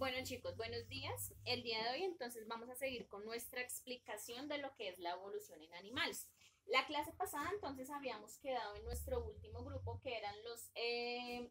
Bueno chicos, buenos días. El día de hoy entonces vamos a seguir con nuestra explicación de lo que es la evolución en animales. La clase pasada entonces habíamos quedado en nuestro último grupo que eran los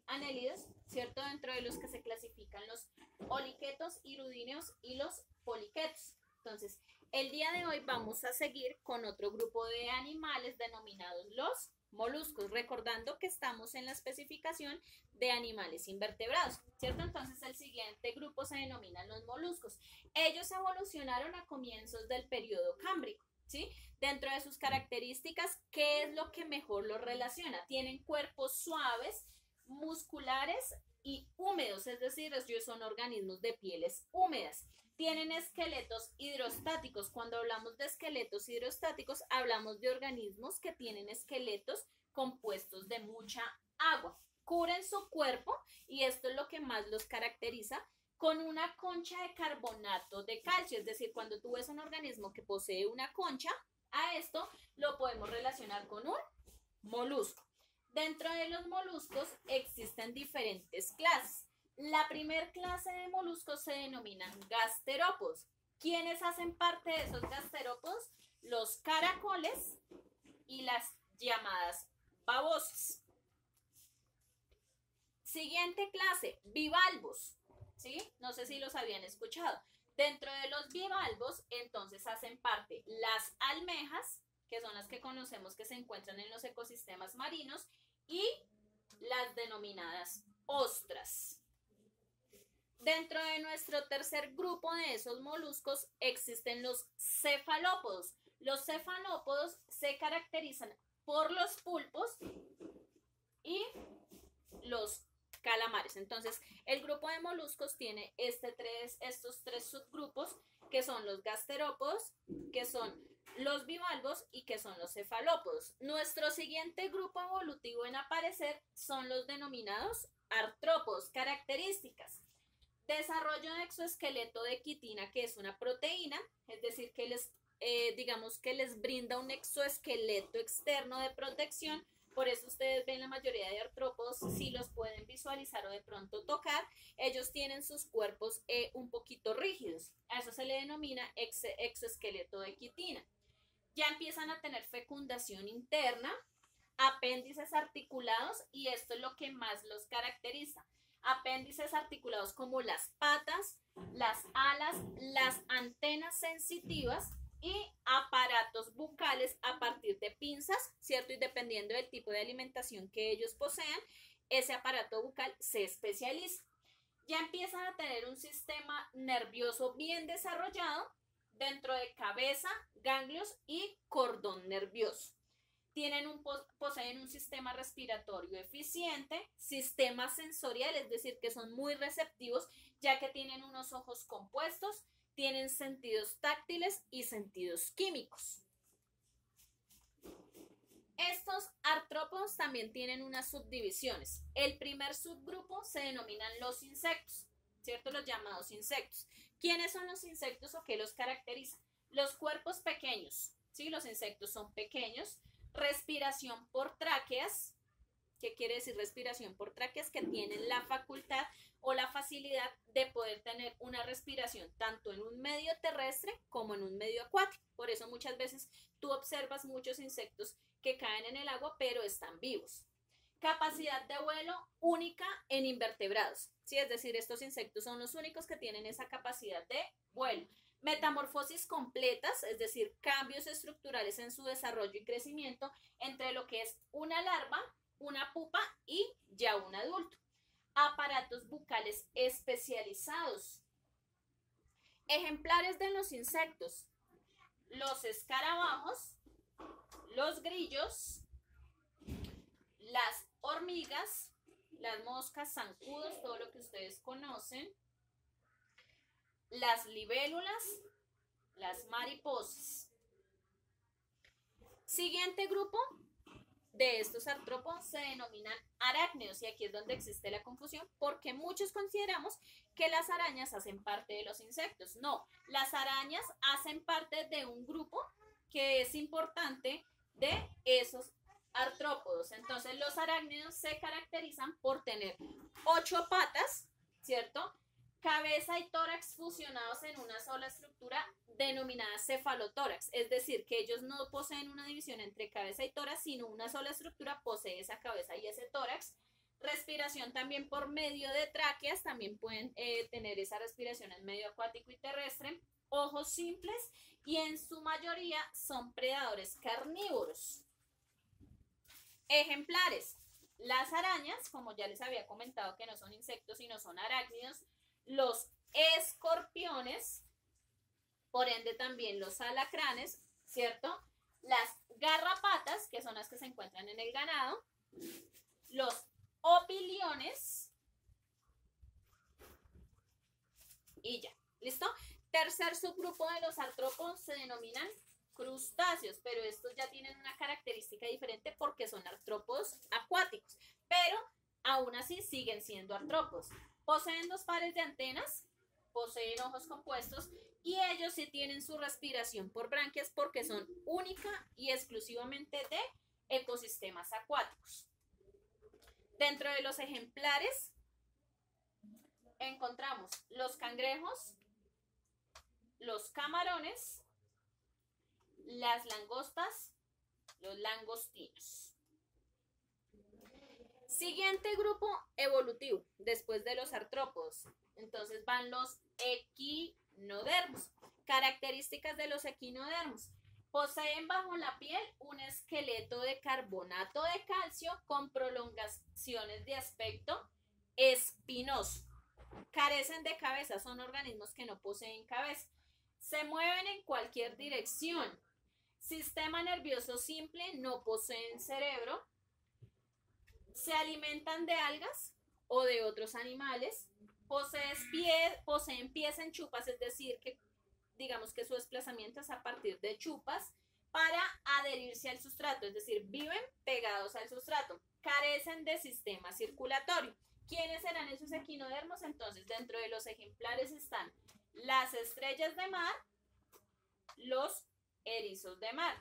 anélidos, ¿cierto? Dentro de los que se clasifican los oliquetos, hirudíneos y los poliquetos. Entonces, el día de hoy vamos a seguir con otro grupo de animales denominados los moluscos, recordando que estamos en la especificación de animales invertebrados, ¿cierto? Entonces el siguiente grupo se denominan los moluscos. Ellos evolucionaron a comienzos del periodo cámbrico, ¿sí? Dentro de sus características, ¿qué es lo que mejor los relaciona? Tienen cuerpos suaves, musculares y húmedos, es decir, ellos son organismos de pieles húmedas. Tienen esqueletos hidrostáticos. Cuando hablamos de esqueletos hidrostáticos, hablamos de organismos que tienen esqueletos compuestos de mucha agua. Cubren su cuerpo, y esto es lo que más los caracteriza, con una concha de carbonato de calcio. Es decir, cuando tú ves un organismo que posee una concha, a esto lo podemos relacionar con un molusco. Dentro de los moluscos existen diferentes clases. La primer clase de moluscos se denominan gasterópodos. ¿Quiénes hacen parte de esos gasterópodos? Los caracoles y las llamadas babosas. Siguiente clase, bivalvos. ¿Sí? No sé si los habían escuchado. Dentro de los bivalvos, entonces hacen parte las almejas, que son las que conocemos que se encuentran en los ecosistemas marinos, y las denominadas ostras. Dentro de nuestro tercer grupo de esos moluscos existen los cefalópodos. Los cefalópodos se caracterizan por los pulpos y los calamares. Entonces, el grupo de moluscos tiene estos tres subgrupos, que son los gasterópodos, que son los bivalvos y que son los cefalópodos. Nuestro siguiente grupo evolutivo en aparecer son los denominados artrópodos. Características: desarrollo de exoesqueleto de quitina, que es una proteína, es decir, que digamos que les brinda un exoesqueleto externo de protección. Por eso ustedes ven la mayoría de artrópodos, si los pueden visualizar o de pronto tocar, ellos tienen sus cuerpos un poquito rígidos. A eso se le denomina exoesqueleto de quitina. Ya empiezan a tener fecundación interna, apéndices articulados, y esto es lo que más los caracteriza. Apéndices articulados como las patas, las alas, las antenas sensitivas y aparatos bucales a partir de pinzas, ¿cierto? Y dependiendo del tipo de alimentación que ellos posean, ese aparato bucal se especializa. Ya empiezan a tener un sistema nervioso bien desarrollado dentro de cabeza, ganglios y cordón nervioso. Poseen un sistema respiratorio eficiente, sistema sensorial, es decir, que son muy receptivos, ya que tienen unos ojos compuestos, tienen sentidos táctiles y sentidos químicos. Estos artrópodos también tienen unas subdivisiones. El primer subgrupo se denominan los insectos, ¿cierto? Los llamados insectos. ¿Quiénes son los insectos o qué los caracteriza? Los cuerpos pequeños, ¿sí? Los insectos son pequeños. Respiración por tráqueas. ¿Qué quiere decir respiración por tráqueas? Que tienen la facultad o la facilidad de poder tener una respiración tanto en un medio terrestre como en un medio acuático. Por eso muchas veces tú observas muchos insectos que caen en el agua pero están vivos. Capacidad de vuelo única en invertebrados, ¿sí? Es decir, estos insectos son los únicos que tienen esa capacidad de vuelo. Metamorfosis completas, es decir, cambios estructurales en su desarrollo y crecimiento entre lo que es una larva, una pupa y ya un adulto. Aparatos bucales especializados. Ejemplares de los insectos: los escarabajos, los grillos, las hormigas, las moscas, zancudos, todo lo que ustedes conocen, las libélulas, las mariposas. Siguiente grupo de estos artrópodos se denominan arácnidos, y aquí es donde existe la confusión, porque muchos consideramos que las arañas hacen parte de los insectos. No, las arañas hacen parte de un grupo que es importante de esos artrópodos. Entonces los arácnidos se caracterizan por tener 8 patas, ¿cierto? cabeza y tórax fusionados en una sola estructura denominada cefalotórax, es decir, que ellos no poseen una división entre cabeza y tórax, sino una sola estructura posee esa cabeza y ese tórax. Respiración también por medio de tráqueas, también pueden tener esa respiración en medio acuático y terrestre. Ojos simples y en su mayoría son predadores carnívoros. Ejemplares: las arañas, como ya les había comentado que no son insectos sino son arácnidos, los escorpiones, por ende también los alacranes, ¿cierto? Las garrapatas, que son las que se encuentran en el ganado, los opiliones y ya, ¿listo? Tercer subgrupo de los artrópodos se denominan crustáceos, pero estos ya tienen una característica diferente porque son artrópodos acuáticos, pero aún así siguen siendo artrópodos. Poseen 2 pares de antenas, poseen ojos compuestos y ellos sí tienen su respiración por branquias porque son única y exclusivamente de ecosistemas acuáticos. Dentro de los ejemplares encontramos los cangrejos, los camarones, las langostas, los langostinos. Siguiente grupo evolutivo, después de los artrópodos. Entonces van los equinodermos. Características de los equinodermos: poseen bajo la piel un esqueleto de carbonato de calcio con prolongaciones de aspecto espinoso. Carecen de cabeza, son organismos que no poseen cabeza. Se mueven en cualquier dirección. Sistema nervioso simple, no poseen cerebro. Se alimentan de algas o de otros animales. Poseen pies en chupas, es decir, que digamos que su desplazamiento es a partir de chupas para adherirse al sustrato, es decir, viven pegados al sustrato. Carecen de sistema circulatorio. ¿Quiénes serán esos equinodermos? Entonces, dentro de los ejemplares están las estrellas de mar, los erizos de mar.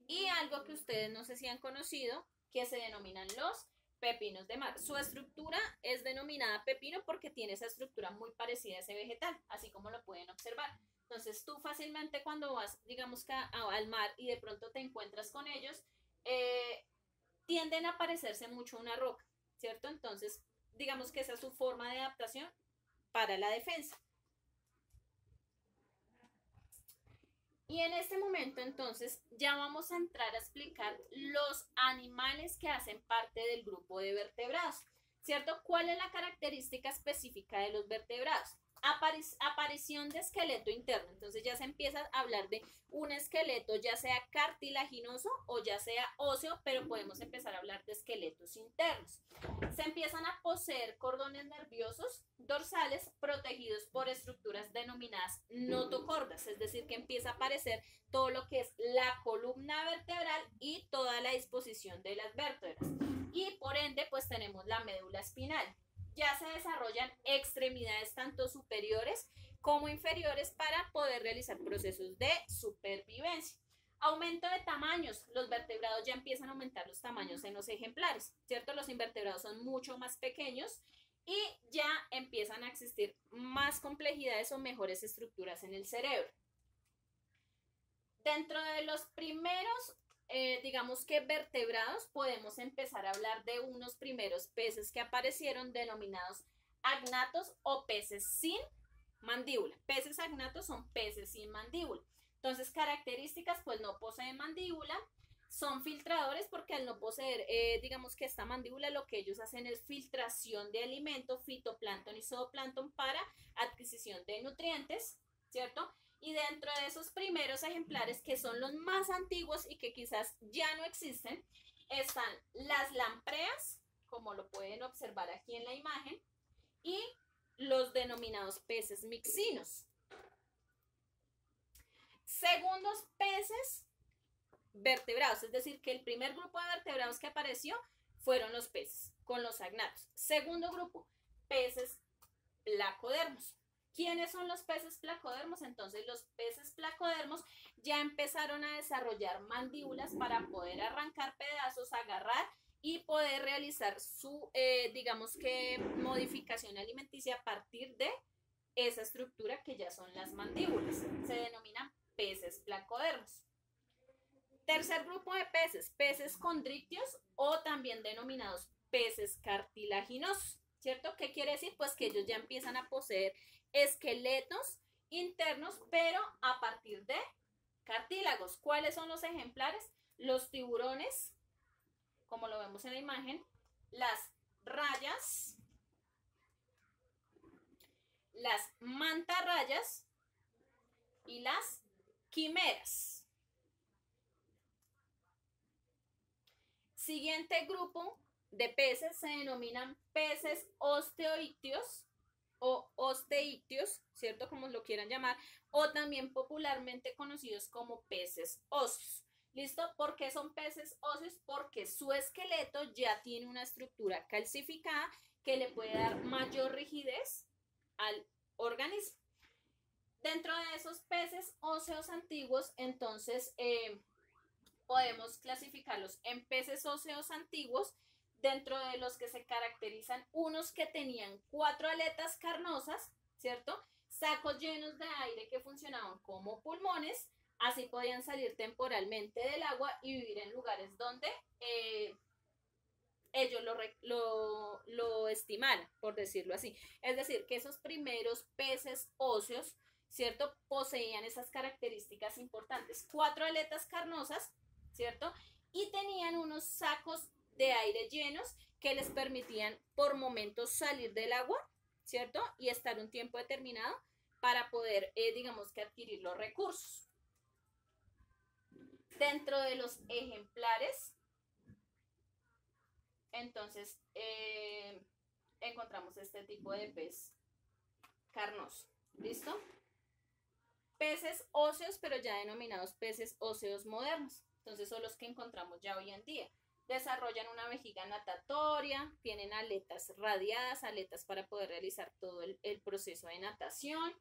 Y algo que ustedes no sé si han conocido, que se denominan los pepinos de mar. Su estructura es denominada pepino porque tiene esa estructura muy parecida a ese vegetal, así como lo pueden observar. Entonces, tú fácilmente cuando vas, digamos que al mar y de pronto te encuentras con ellos, tienden a parecerse mucho a una roca, ¿cierto? Entonces, digamos que esa es su forma de adaptación para la defensa. Y en este momento, entonces, ya vamos a entrar a explicar los animales que hacen parte del grupo de vertebrados, ¿cierto? ¿Cuál es la característica específica de los vertebrados? Aparición de esqueleto interno. Entonces ya se empieza a hablar de un esqueleto, ya sea cartilaginoso o ya sea óseo, pero podemos empezar a hablar de esqueletos internos. Se empiezan a poseer cordones nerviosos dorsales protegidos por estructuras denominadas notocordas, es decir, que empieza a aparecer todo lo que es la columna vertebral y toda la disposición de las vértebras. Y por ende, pues tenemos la médula espinal. Ya se desarrollan extremidades tanto superiores como inferiores para poder realizar procesos de supervivencia. Aumento de tamaños. Los vertebrados ya empiezan a aumentar los tamaños en los ejemplares, ¿cierto? Los invertebrados son mucho más pequeños y ya empiezan a existir más complejidades o mejores estructuras en el cerebro. Dentro de los primeros digamos que vertebrados, podemos empezar a hablar de unos primeros peces que aparecieron denominados agnatos o peces sin mandíbula. Peces agnatos son peces sin mandíbula. Entonces, características, pues no poseen mandíbula, son filtradores porque al no poseer, digamos que esta mandíbula, lo que ellos hacen es filtración de alimento, fitoplancton y zooplancton para adquisición de nutrientes, ¿cierto? Y dentro de esos primeros ejemplares, que son los más antiguos y que quizás ya no existen, están las lampreas, como lo pueden observar aquí en la imagen, y los denominados peces mixinos. Segundos peces vertebrados, es decir, que el primer grupo de vertebrados que apareció fueron los peces, con los agnatos. Segundo grupo, peces placodermos. ¿Quiénes son los peces placodermos? Entonces los peces placodermos ya empezaron a desarrollar mandíbulas para poder arrancar pedazos, agarrar y poder realizar su, digamos que, modificación alimenticia a partir de esa estructura que ya son las mandíbulas. Se denominan peces placodermos. Tercer grupo de peces, peces condrictios o también denominados peces cartilaginosos, ¿cierto? ¿Qué quiere decir? Pues que ellos ya empiezan a poseer esqueletos internos, pero a partir de cartílagos. ¿Cuáles son los ejemplares? Los tiburones, como lo vemos en la imagen, las rayas, las mantarrayas y las quimeras. Siguiente grupo de peces se denominan peces osteoictios o osteictios, ¿cierto? Como lo quieran llamar, o también popularmente conocidos como peces óseos. ¿Listo? ¿Por qué son peces óseos? Porque su esqueleto ya tiene una estructura calcificada que le puede dar mayor rigidez al organismo. Dentro de esos peces óseos antiguos, entonces, podemos clasificarlos en peces óseos antiguos, dentro de los que se caracterizan unos que tenían 4 aletas carnosas, ¿cierto? Sacos llenos de aire que funcionaban como pulmones, así podían salir temporalmente del agua y vivir en lugares donde ellos lo estimaran, por decirlo así. Es decir, que esos primeros peces óseos, ¿cierto? Poseían esas características importantes. 4 aletas carnosas, ¿cierto? Y tenían unos sacos de aire llenos que les permitían por momentos salir del agua, ¿cierto? Y estar un tiempo determinado para poder, digamos que adquirir los recursos. Dentro de los ejemplares, entonces, encontramos este tipo de pez carnoso. ¿Listo? Peces óseos, pero ya denominados peces óseos modernos. Entonces son los que encontramos ya hoy en día. Desarrollan una vejiga natatoria, tienen aletas radiadas, aletas para poder realizar todo el proceso de natación,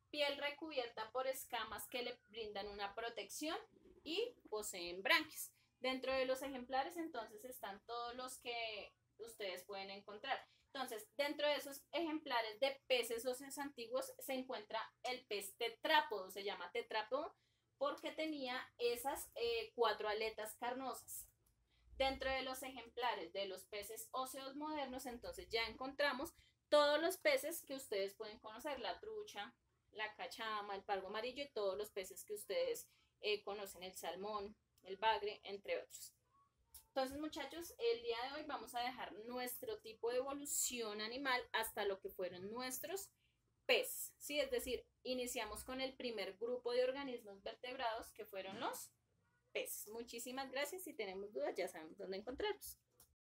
piel recubierta por escamas que le brindan una protección y poseen branquias. Dentro de los ejemplares entonces están todos los que ustedes pueden encontrar. Entonces, dentro de esos ejemplares de peces óseos antiguos se encuentra el pez tetrápodo, se llama tetrápodo porque tenía esas 4 aletas carnosas. Dentro de los ejemplares de los peces óseos modernos, entonces ya encontramos todos los peces que ustedes pueden conocer, la trucha, la cachama, el pargo amarillo y todos los peces que ustedes conocen, el salmón, el bagre, entre otros. Entonces, muchachos, el día de hoy vamos a dejar nuestro tipo de evolución animal hasta lo que fueron nuestros peces, ¿sí? Es decir, iniciamos con el primer grupo de organismos vertebrados que fueron los peces. Muchísimas gracias. Si tenemos dudas, ya sabemos dónde encontrarlos.